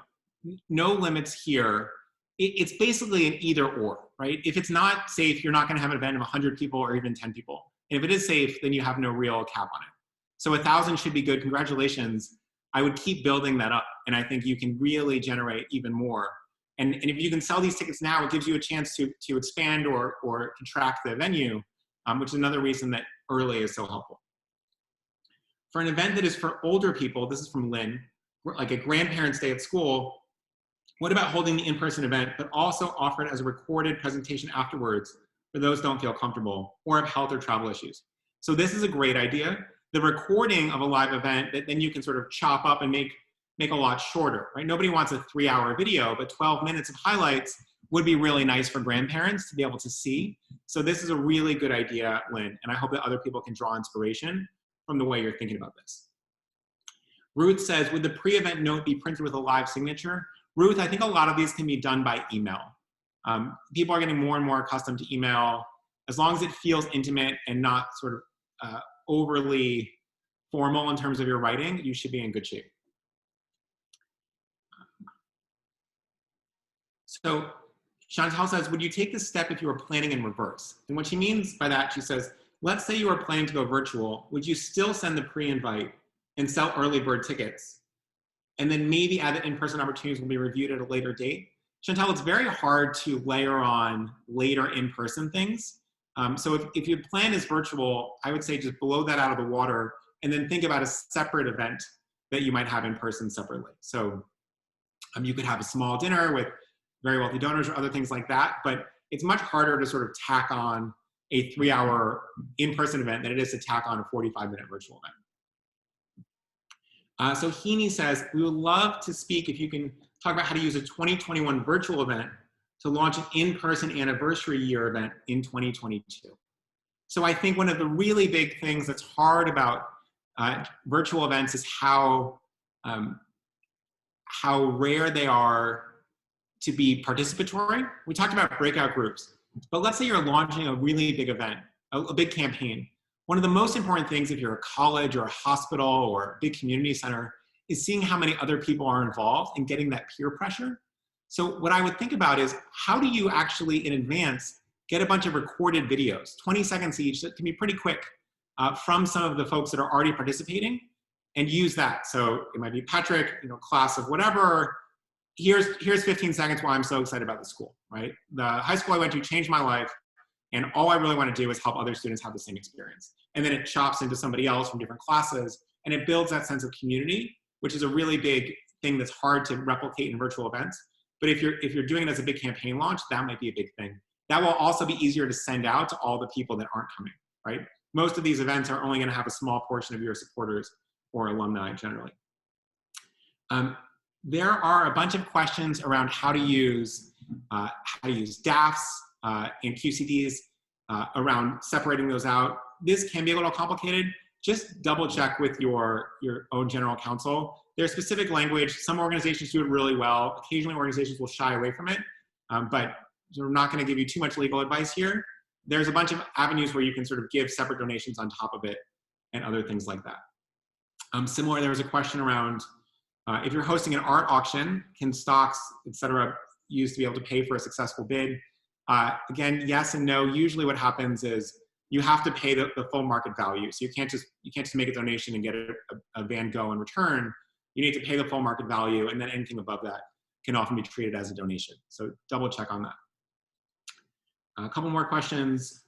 No limits here. It's basically an either or, right? If it's not safe, you're not going to have an event of 100 people or even 10 people. And if it is safe, then you have no real cap on it. So 1,000 should be good. Congratulations. I would keep building that up. And I think you can really generate even more. And if you can sell these tickets now, it gives you a chance to expand or contract the venue, which is another reason that early is so helpful. For an event that is for older people, this is from Lynn, like a grandparent's day at school, what about holding the in-person event, but also offer it as a recorded presentation afterwards for those who don't feel comfortable or have health or travel issues? So this is a great idea. The recording of a live event that then you can sort of chop up and make a lot shorter, right? Nobody wants a 3-hour video, but 12 minutes of highlights would be really nice for grandparents to be able to see. So this is a really good idea, Lynn, and I hope that other people can draw inspiration from the way you're thinking about this. Ruth says, would the pre-event note be printed with a live signature? Ruth, I think a lot of these can be done by email. People are getting more and more accustomed to email. As long as it feels intimate and not sort of overly formal in terms of your writing, you should be in good shape. So Chantal says, would you take this step if you were planning in reverse? And what she means by that, she says, let's say you were planning to go virtual. Would you still send the pre-invite and sell early bird tickets? And then maybe add that in-person opportunities will be reviewed at a later date. Chantal, it's very hard to layer on later in-person things. So if your plan is virtual, I would say just blow that out of the water and then think about a separate event that you might have in person separately. So you could have a small dinner with very wealthy donors or other things like that, but it's much harder to sort of tack on a 3-hour in-person event than it is to tack on a 45-minute virtual event. So Heaney says, we would love to speak if you can talk about how to use a 2021 virtual event to launch an in-person anniversary year event in 2022. So I think one of the really big things that's hard about virtual events is how rare they are to be participatory. We talked about breakout groups, but let's say you're launching a really big event, a big campaign. One of the most important things if you're a college or a hospital or a big community center is seeing how many other people are involved and getting that peer pressure. So what I would think about is how do you actually in advance get a bunch of recorded videos, 20 seconds each, that can be pretty quick from some of the folks that are already participating and use that. So it might be Patrick, class of whatever, here's 15 seconds why I'm so excited about the school, right? The high school I went to changed my life and all I really want to do is help other students have the same experience. And then it chops into somebody else from different classes and it builds that sense of community, which is a really big thing that's hard to replicate in virtual events. But if you're doing it as a big campaign launch, that might be a big thing. That will also be easier to send out to all the people that aren't coming, right? Most of these events are only going to have a small portion of your supporters or alumni generally. There are a bunch of questions around how to use DAFs and QCDs, around separating those out. This can be a little complicated. Just double check with your own general counsel. There's specific language. Some organizations do it really well. Occasionally organizations will shy away from it, but we're not going to give you too much legal advice here. There's a bunch of avenues where you can sort of give separate donations on top of it and other things like that. Similar, there was a question around if you're hosting an art auction, can stocks, et cetera, used to be able to pay for a successful bid? Again, yes and no. Usually what happens is you have to pay the full market value. So you can't just make a donation and get a Van Gogh in return. You need to pay the full market value, and then anything above that can often be treated as a donation. So double check on that. A couple more questions.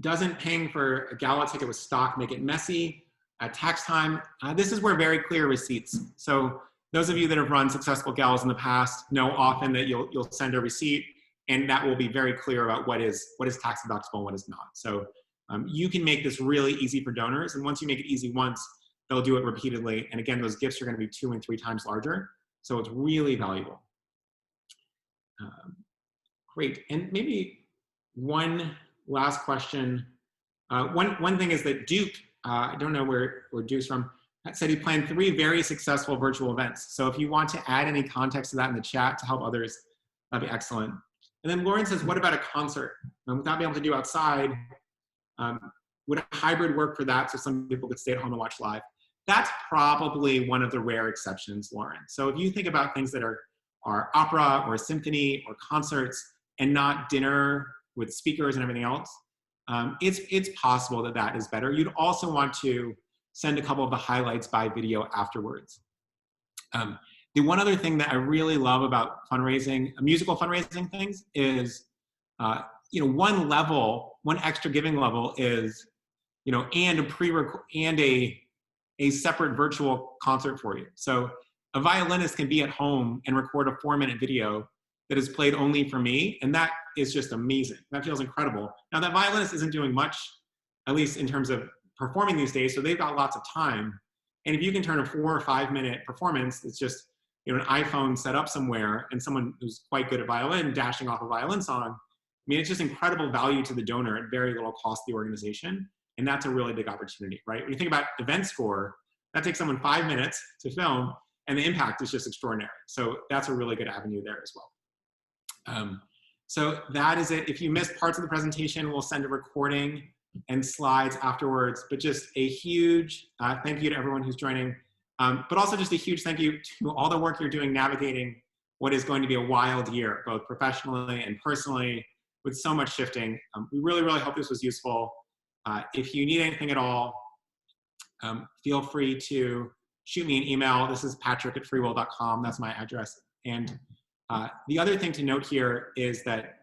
Doesn't paying for a gala ticket with stock make it messy? Tax time, this is where very clear receipts. So those of you that have run successful gals in the past know often that you'll send a receipt, and that will be very clear about what is tax deductible and what is not. So you can make this really easy for donors, and once you make it easy once, they'll do it repeatedly. And again, those gifts are going to be 2 and 3 times larger, so it's really valuable. Great, and maybe one last question. One thing is that Duke, I don't know where Duke's from, said he planned 3 very successful virtual events. So if you want to add any context to that in the chat to help others, that'd be excellent. And then Lauren says, what about a concert? Without being able to do outside, would a hybrid work for that so some people could stay at home and watch live? That's probably one of the rare exceptions, Lauren. So if you think about things that are opera or symphony or concerts and not dinner with speakers and everything else, it's possible that that is better. You'd also want to send a couple of the highlights by video afterwards. The one other thing that I really love about fundraising, musical fundraising things, is one extra giving level is, and a separate virtual concert for you. So a violinist can be at home and record a 4-minute video that is played only for me, and that is just amazing. That feels incredible. Now that violinist isn't doing much, at least in terms of performing these days, so they've got lots of time. And if you can turn a 4 or 5 minute performance, it's just an iPhone set up somewhere and someone who's quite good at violin dashing off a violin song. I mean, it's just incredible value to the donor at very little cost to the organization. And that's a really big opportunity, right? When you think about event score, that takes someone 5 minutes to film, and the impact is just extraordinary. So that's a really good avenue there as well. So that is it. If you missed parts of the presentation, we'll send a recording and slides afterwards, but just a huge thank you to everyone who's joining. But also just a huge thank you to all the work you're doing navigating what is going to be a wild year, both professionally and personally, with so much shifting. We really, really hope this was useful. If you need anything at all, feel free to shoot me an email. This is patrick@freewill.com. That's my address. And the other thing to note here is that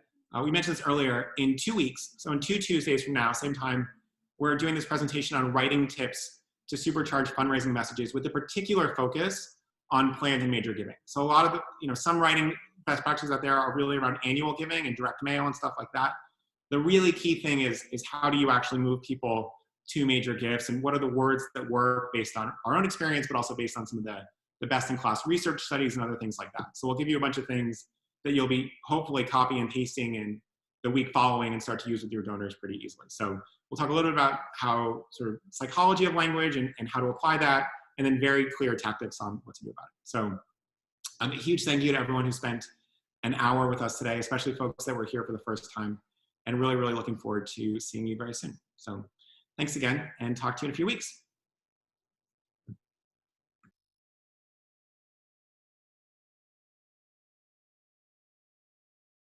we mentioned this earlier, in 2 weeks, so in 2 Tuesdays from now, same time, we're doing this presentation on writing tips to supercharge fundraising messages with a particular focus on planned and major giving. So a lot of the, some writing best practices out there are really around annual giving and direct mail and stuff like that. The really key thing is how do you actually move people to major gifts, and what are the words that work based on our own experience, but also based on some of the best-in-class research studies and other things like that. So we'll give you a bunch of things that you'll be hopefully copy and pasting in the week following and start to use with your donors pretty easily. So we'll talk a little bit about how sort of psychology of language and how to apply that, and then very clear tactics on what to do about it. So a huge thank you to everyone who spent an hour with us today, especially folks that were here for the first time, and really, really looking forward to seeing you very soon. So thanks again, and talk to you in a few weeks.